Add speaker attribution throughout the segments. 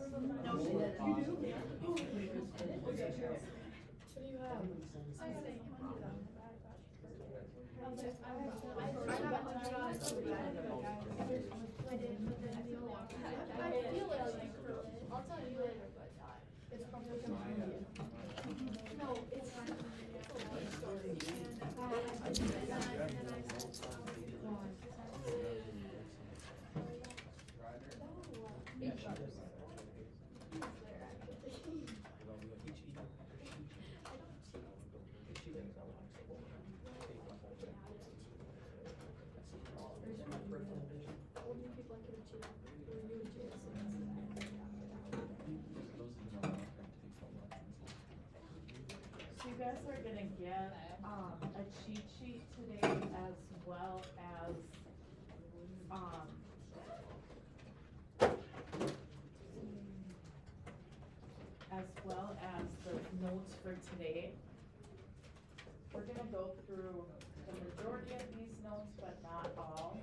Speaker 1: No, she didn't. You do? What do you have?
Speaker 2: I'll tell you later, but it's probably no, it's not.
Speaker 3: So you guys are gonna get, a cheat sheet today as well as, the notes for today. We're gonna go through the majority of these notes, but not all.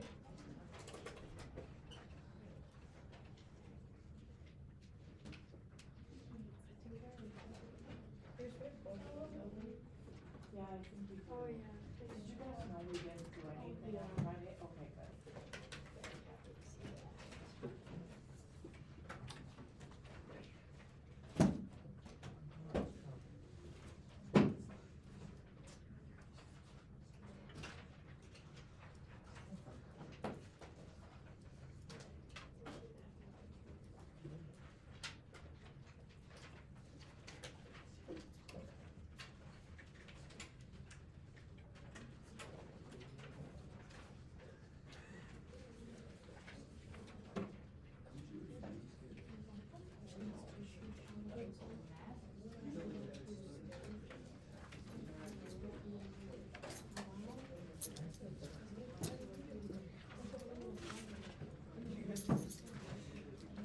Speaker 3: Yeah, I think we.
Speaker 2: Oh, yeah.
Speaker 3: Did you guys know we didn't do anything on Friday? Okay, good.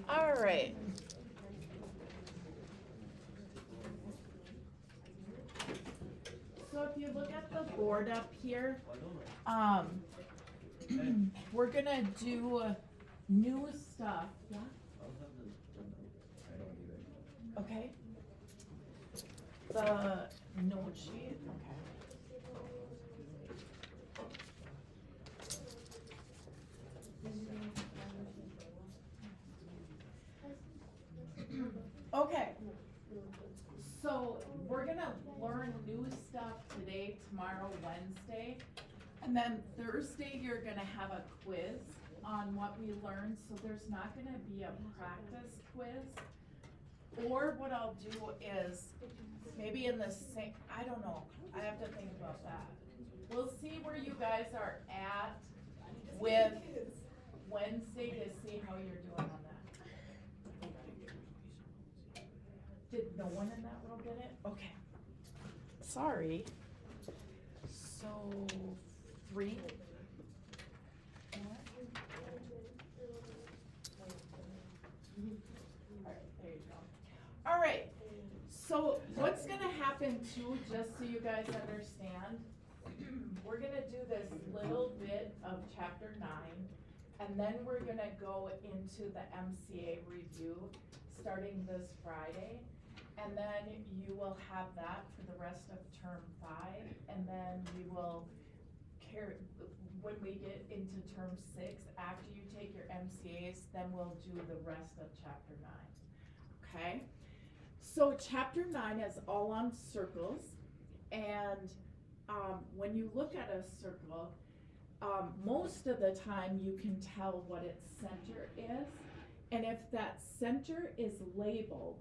Speaker 3: All right. So if you look at the board up here, we're gonna do new stuff. Yeah? Okay. The note sheet, okay. Okay, so we're gonna learn new stuff today, tomorrow, Wednesday, and then Thursday you're gonna have a quiz on what we learned, so there's not gonna be a practice quiz. Or what I'll do is, maybe in the same, I don't know, I have to think about that. We'll see where you guys are at with Wednesday to see how you're doing on that. Did no one in that row get it? Okay. Sorry. So, 3. All right, so what's gonna happen too, just so you guys understand, we're gonna do this little bit of chapter 9, and then we're gonna go into the MCA review starting this Friday, and then you will have that for the rest of term 5, and then we will carry, when we get into term 6, after you take your MCAs, then we'll do the rest of chapter 9, okay? So chapter 9 is all on circles, and when you look at a circle, most of the time you can tell what its center is, and if that center is labeled,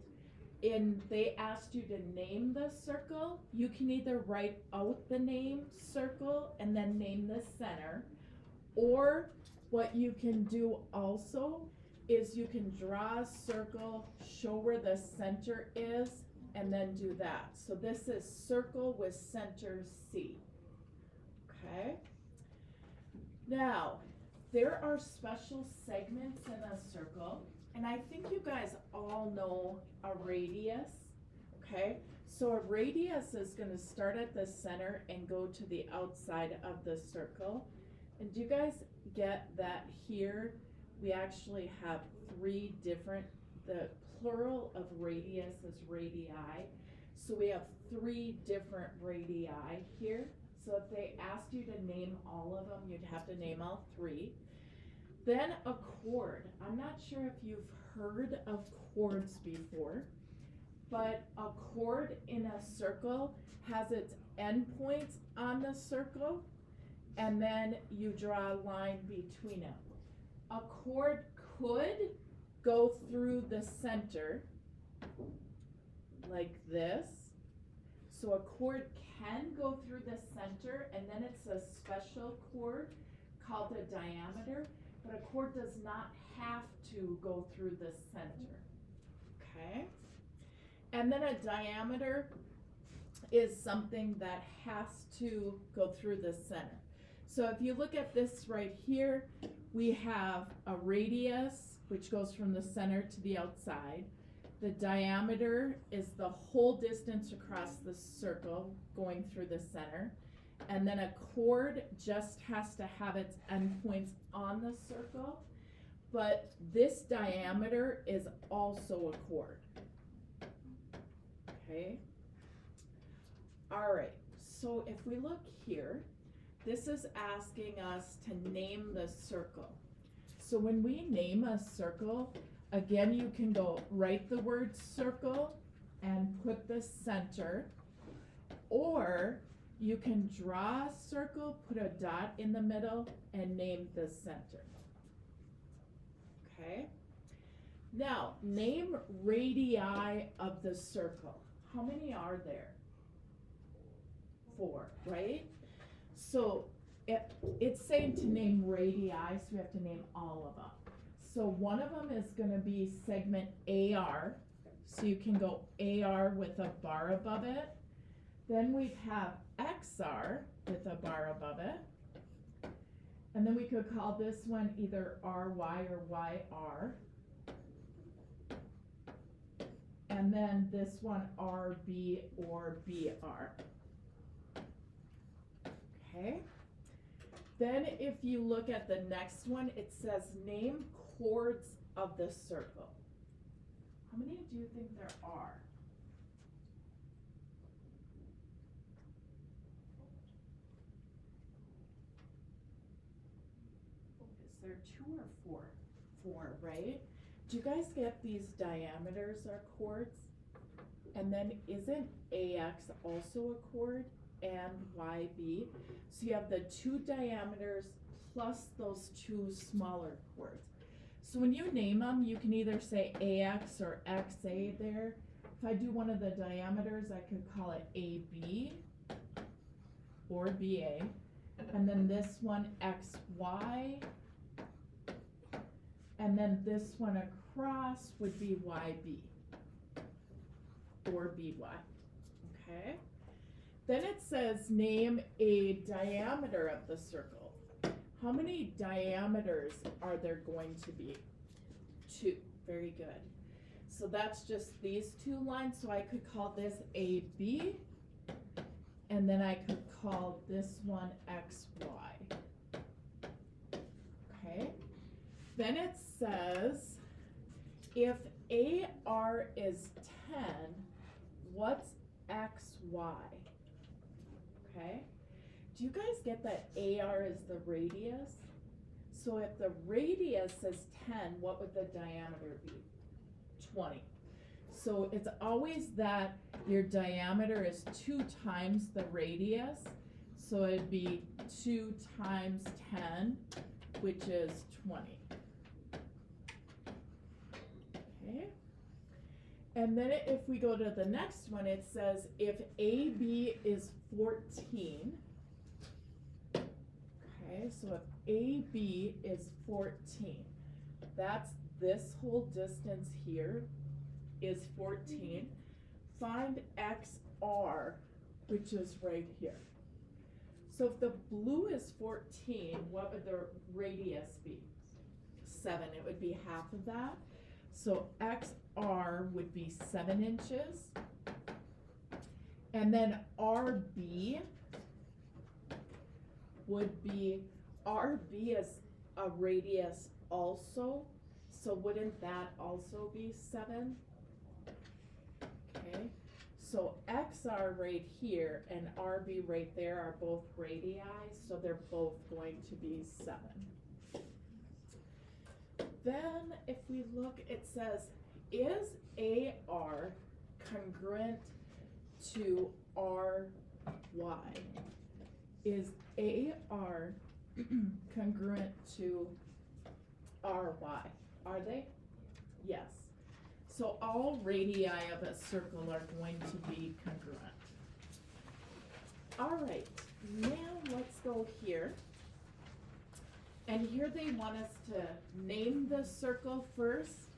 Speaker 3: and they asked you to name the circle, you can either write out the name circle and then name the center, or what you can do also is you can draw a circle, show where the center is, and then do that. So this is circle with center C. Okay? Now, there are special segments in a circle, and I think you guys all know a radius. Okay? So a radius is going to start at the center and go to the outside of the circle. And do you guys get that here? We actually have 3 different, the plural of radius is radii. So we have 3 different radii here. So if they asked you to name all of them, you'd have to name all 3. Then a chord. I'm not sure if you've heard of chords before, but a chord in a circle has its endpoints on the circle, and then you draw a line between them. A chord could go through the center like this. So a chord can go through the center, and then it's a special chord called a diameter, but a chord does not have to go through the center. Okay? And then a diameter is something that has to go through the center. So if you look at this right here, we have a radius, which goes from the center to the outside. The diameter is the whole distance across the circle going through the center. And then a chord just has to have its endpoints on the circle. But this diameter is also a chord. Okay? All right, so if we look here, this is asking us to name the circle. So when we name a circle, again, you can go write the word circle and put the center, or you can draw a circle, put a dot in the middle, and name the center. Okay? Now, name radii of the circle. How many are there? 4, right? So it's saying to name radii, so we have to name all of them. So one of them is going to be segment AR, so you can go AR with a bar above it. Then we have XR with a bar above it. And then we could call this one either RY or YR. And then this one RB or BR. Okay. Then if you look at the next one, it says name chords of the circle. How many do you think there are? Is there 2 or 4? 4, right? Do you guys get these diameters are chords? And then isn't AX also a chord? And YB? So you have the 2 diameters plus those 2 smaller chords. So when you name them, you can either say AX or XA there. If I do one of the diameters, I could call it AB or BA. And then this one XY. And then this one across would be YB or BY. Okay? Then it says name a diameter of the circle. How many diameters are there going to be? 2. Very good. So that's just these 2 lines. So I could call this AB, and then I could call this one XY. Okay. Then it says if AR is 10, what's XY? Okay, do you guys get that AR is the radius? So if the radius is 10, what would the diameter be? 20. So it's always that your diameter is 2 times the radius. So it'd be 2 times 10, which is 20. Okay. And then if we go to the next one, it says if AB is 14, okay, so if AB is 14, that's this whole distance here is 14. Find XR, which is right here. So if the blue is 14, what would the radius be? 7, it would be half of that. So XR would be 7 inches. And then RB would be, RB is a radius also. So wouldn't that also be 7? Okay, so XR right here and RB right there are both radii, so they're both going to be 7. Then if we look, it says, is AR congruent to RY? Is AR congruent to RY? Are they? Yes. So all radii of a circle are going to be congruent. All right, now let's go here. And here they want us to name the circle first.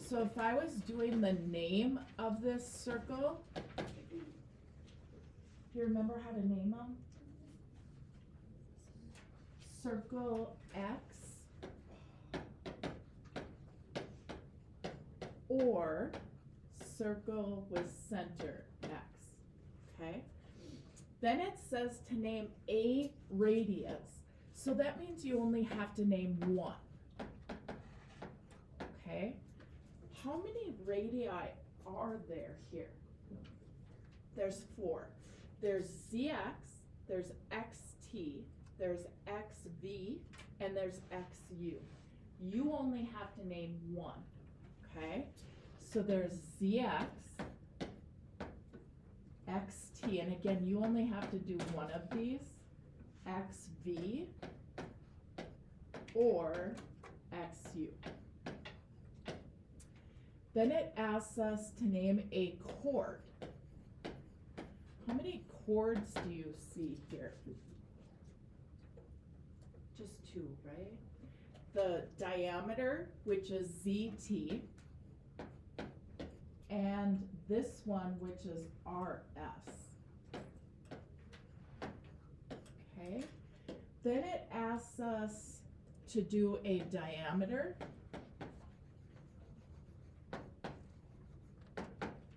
Speaker 3: So if I was doing the name of this circle, do you remember how to name them? Circle X or circle with center X, okay? Then it says to name a radius. So that means you only have to name one, okay? How many radii are there here? There's 4. There's ZX, there's XT, there's XV, and there's XU. You only have to name one, okay? So there's ZX, XT, and again, you only have to do one of these, XV, or XU. Then it asks us to name a chord. How many chords do you see here? Just 2, right? The diameter, which is ZT, and this one, which is RS. Okay. Then it asks us to do a diameter.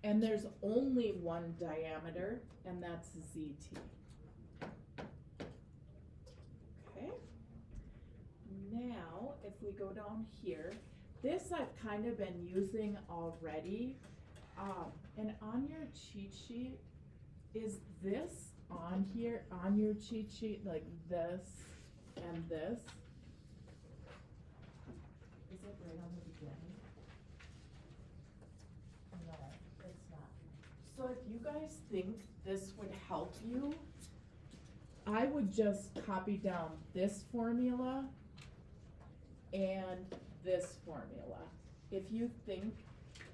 Speaker 3: And there's only one diameter, and that's ZT. Okay. Now, if we go down here, this I've kind of been using already. And on your cheat sheet, is this on here, on your cheat sheet, like this and this? Is it right on the beginning? No, it's not. So if you guys think this would help you, I would just copy down this formula and this formula. If you think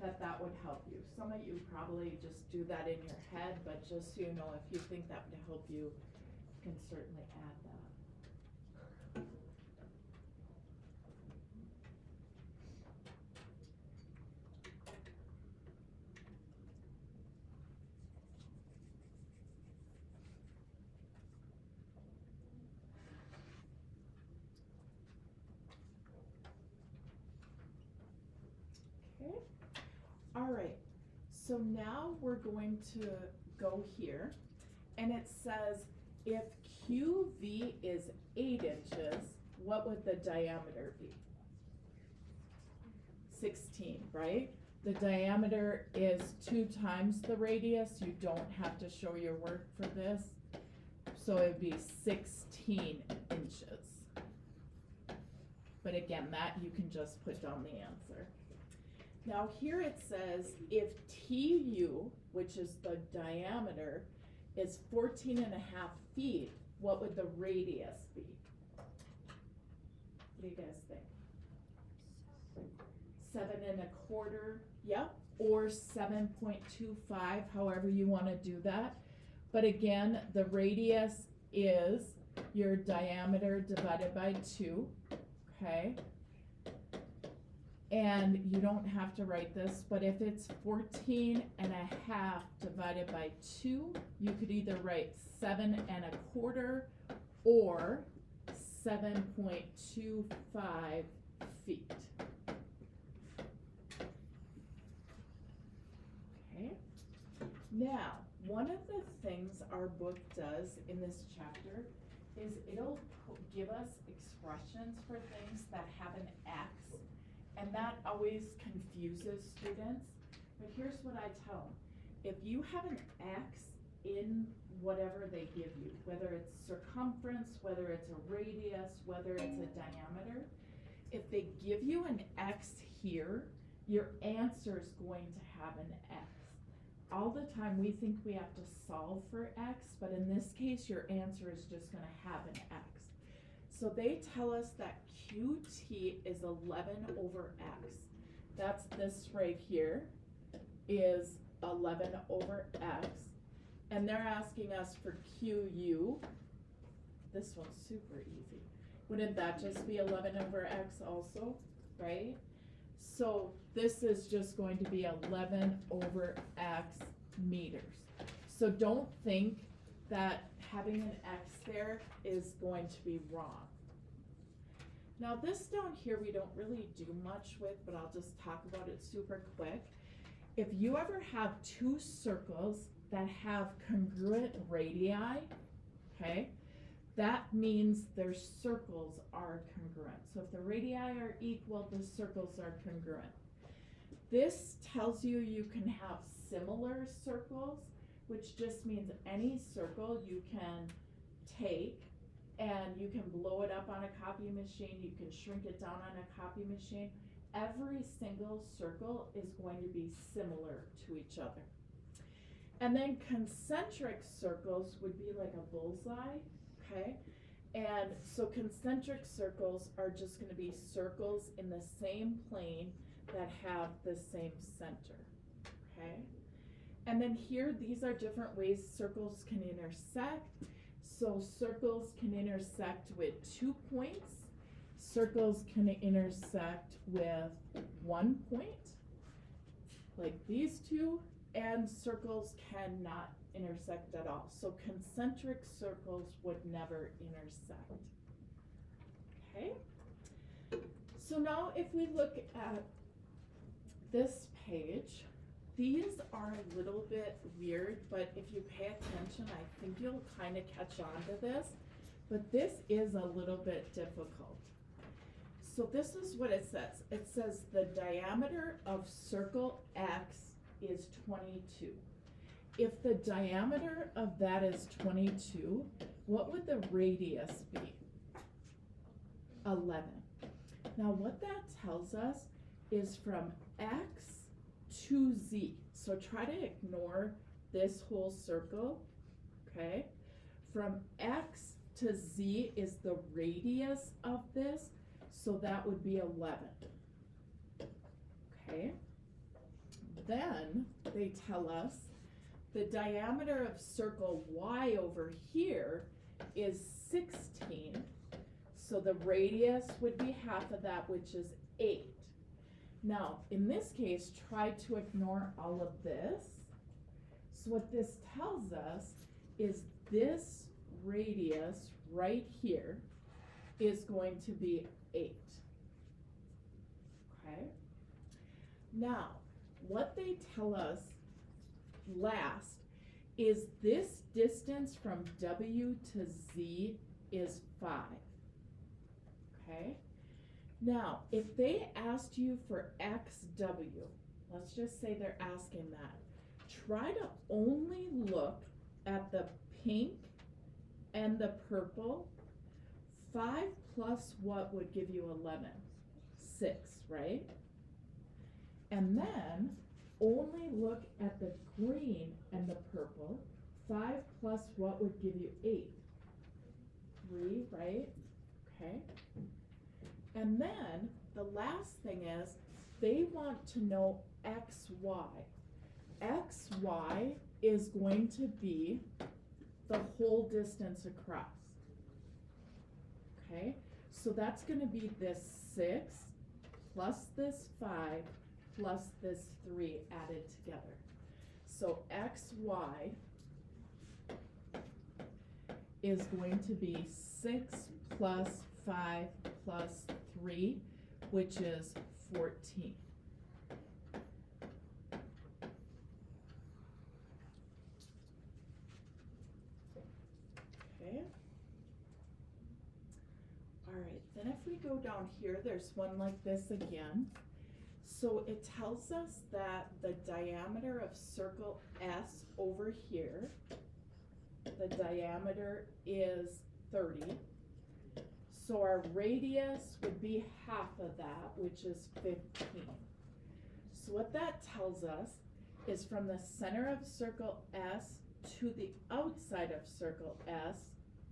Speaker 3: that that would help you. Some of you probably just do that in your head, but just so you know, if you think that would help you, you can certainly add that. Okay. All right, so now we're going to go here, and it says if QV is 8 inches, what would the diameter be? 16, right? The diameter is 2 times the radius. You don't have to show your work for this. So it would be 16 inches. But again, that you can just put down the answer. Now here it says if TU, which is the diameter, is 14.5 feet, what would the radius be? What do you guys think? 7.25, yeah, or 7.25, however you want to do that. But again, the radius is your diameter divided by 2, okay? And you don't have to write this, but if it's 14.5 divided by 2, you could either write 7.25 or 7.25 feet. Okay. Now, one of the things our book does in this chapter is it'll give us expressions for things that have an X. And that always confuses students. But here's what I tell them. If you have an X in whatever they give you, whether it's circumference, whether it's a radius, whether it's a diameter, if they give you an X here, your answer is going to have an X. All the time we think we have to solve for X, but in this case your answer is just going to have an X. So they tell us that QT is 11 over X. That's this right here is 11 over X. And they're asking us for QU. This one's super easy. Wouldn't that just be 11 over X also, right? So this is just going to be 11 over X meters. So don't think that having an X there is going to be wrong. Now this down here we don't really do much with, but I'll just talk about it super quick. If you ever have two circles that have congruent radii, okay, that means their circles are congruent. So if the radii are equal, the circles are congruent. This tells you you can have similar circles, which just means any circle you can take and you can blow it up on a copy machine, you can shrink it down on a copy machine. Every single circle is going to be similar to each other. And then concentric circles would be like a bullseye, okay? And so concentric circles are just going to be circles in the same plane that have the same center, okay? And then here, these are different ways circles can intersect. So circles can intersect with 2 points. Circles can intersect with 1 point, like these two, and circles cannot intersect at all. So concentric circles would never intersect. Okay? So now if we look at this page, these are a little bit weird, but if you pay attention, I think you'll kind of catch on to this. But this is a little bit difficult. So this is what it says. It says the diameter of circle X is 22. If the diameter of that is 22, what would the radius be? 11. Now what that tells us is from X to Z. So try to ignore this whole circle, okay? From X to Z is the radius of this, so that would be 11, okay? Then they tell us the diameter of circle Y over here is 16, so the radius would be half of that, which is 8. Now, in this case, try to ignore all of this. So what this tells us is this radius right here is going to be 8. Okay? Now, what they tell us last is this distance from W to Z is 5. Okay? Now, if they asked you for XW, let's just say they're asking that, try to only look at the pink and the purple. 5 plus what would give you 11? 6, right? And then only look at the green and the purple. 5 plus what would give you 8? 3, right? Okay. And then the last thing is they want to know XY. XY is going to be the whole distance across. Okay, so that's going to be this 6 plus this 5 plus this 3 added together. So XY is going to be 6 plus 5 plus 3, which is 14. Okay. All right, then if we go down here, there's one like this again. So it tells us that the diameter of circle S over here, the diameter is 30. So our radius would be half of that, which is 15. So what that tells us is from the center of circle S to the outside of circle S,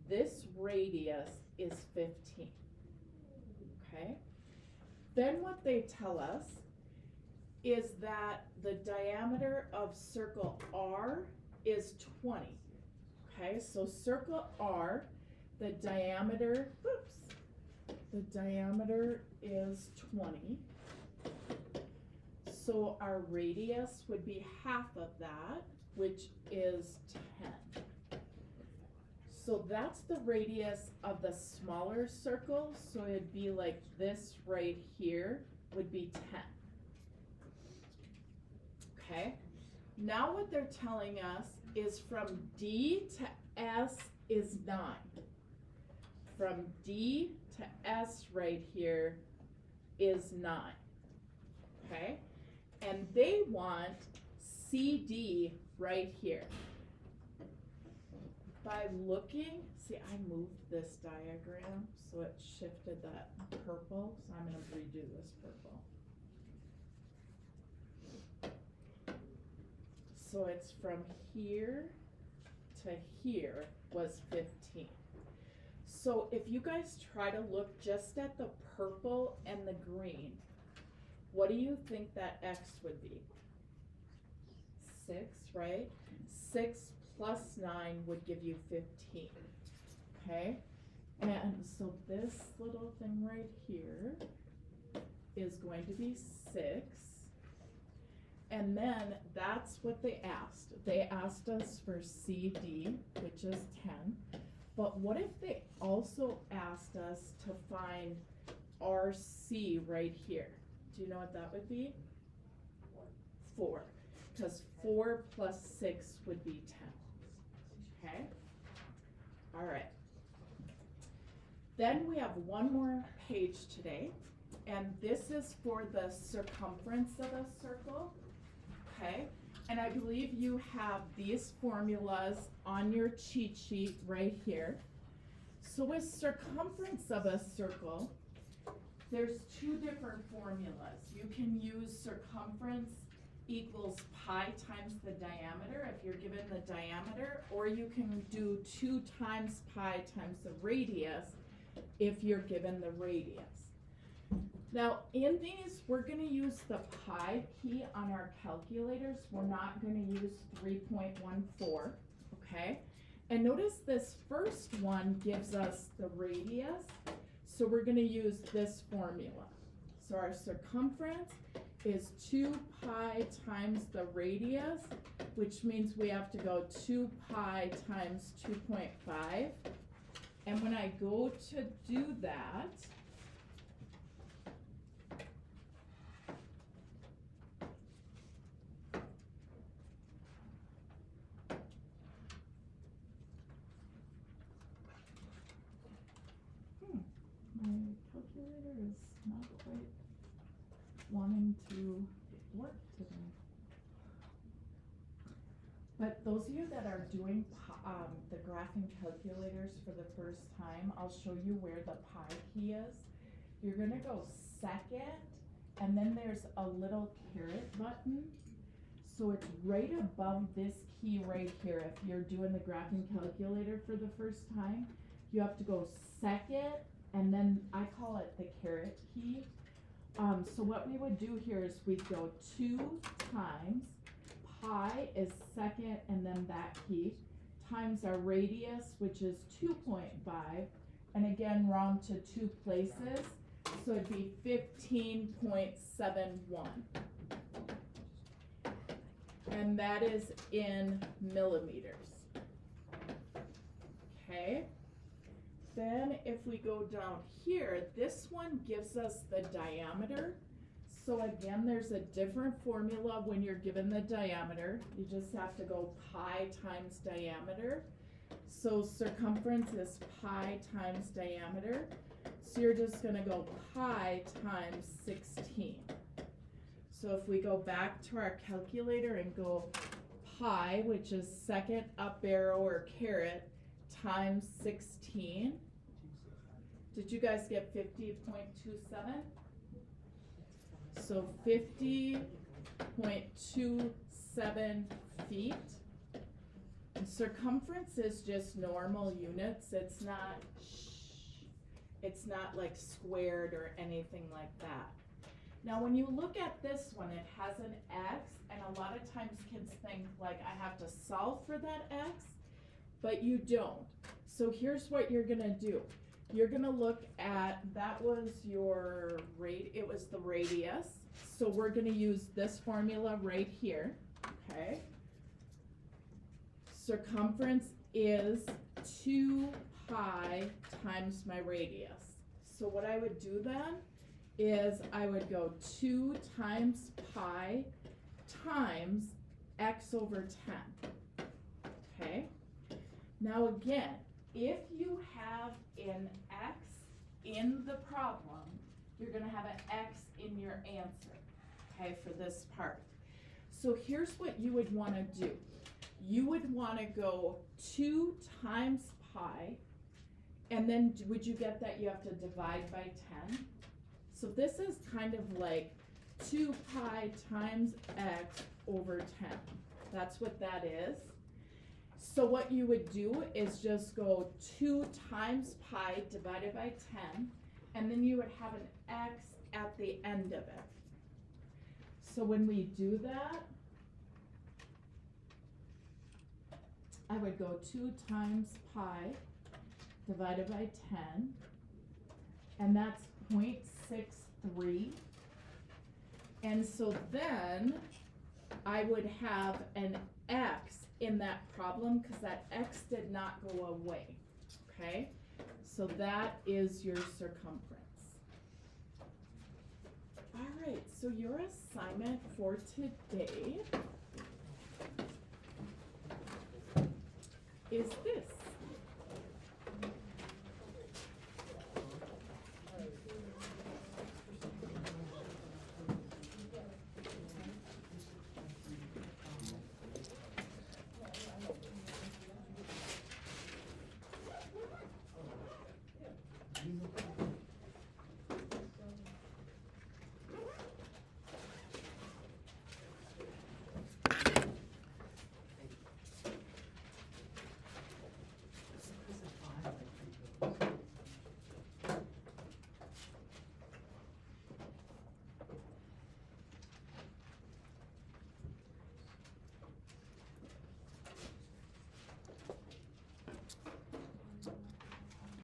Speaker 3: this radius is 15. Okay? Then what they tell us is that the diameter of circle R is 20. Okay, so circle R, the diameter is 20. So our radius would be half of that, which is 10. So that's the radius of the smaller circle, so it'd be like this right here would be 10. Okay, now what they're telling us is from D to S is 9. From D to S right here is 9. Okay, and they want CD right here. By looking, see, I moved this diagram so it shifted that purple, so I'm going to redo this purple. So it's from here to here was 15. So if you guys try to look just at the purple and the green, what do you think that X would be? 6, right? 6 plus 9 would give you 15. Okay? And so this little thing right here is going to be 6. And then that's what they asked. They asked us for CD, which is 10. But what if they also asked us to find RC right here? Do you know what that would be? 4. Because 4 plus 6 would be 10. Okay? All right. Then we have one more page today. And this is for the circumference of a circle. Okay, and I believe you have these formulas on your cheat sheet right here. So with circumference of a circle, there's 2 different formulas. You can use circumference equals pi times the diameter if you're given the diameter, or you can do 2 times pi times the radius if you're given the radius. Now, in these, we're going to use the pi key on our calculators. We're not going to use 3.14, okay? And notice this first one gives us the radius, so we're going to use this formula. So our circumference is 2 pi times the radius, which means we have to go 2 pi times 2.5. And when I go to do that, my calculator is not quite wanting to work today. But those of you that are doing the graphing calculators for the first time, I'll show you where the pi key is. You're going to go second, and then there's a little caret button. So it's right above this key right here. If you're doing the graphing calculator for the first time, you have to go second, and then I call it the caret key. So what we would do here is we'd go 2 times pi is second, and then that key, times our radius, which is 2.5, and again round to 2 places, so it'd be 15.71. And that is in millimeters. Okay? Then if we go down here, this one gives us the diameter. So again, there's a different formula when you're given the diameter. You just have to go pi times diameter. So circumference is pi times diameter. So you're just going to go pi times 16. So if we go back to our calculator and go pi, which is second up arrow or caret, times 16. Did you guys get 50.27? So 50.27 feet. And circumference is just normal units. It's not like squared or anything like that. Now when you look at this one, it has an X, and a lot of times kids think like I have to solve for that X, but you don't. So here's what you're gonna do. You're gonna look at, that was your it was the radius. So we're gonna use this formula right here, okay? Circumference is 2 pi times my radius. So what I would do then is I would go 2 times pi times x over 10, okay? Now again, if you have an x in the problem, you're gonna have an x in your answer, okay, for this part. So here's what you would wanna do. You would wanna go 2 times pi, and then would you get that you have to divide by 10? So this is kind of like 2 pi times x over 10. That's what that is. So what you would do is just go 2 times pi divided by 10, and then you would have an x at the end of it. So when we do that, I would go 2 times pi divided by 10, and that's 0.63. And so then I would have an x in that problem because that x did not go away, okay? So that is your circumference. All right, so your assignment for today is this.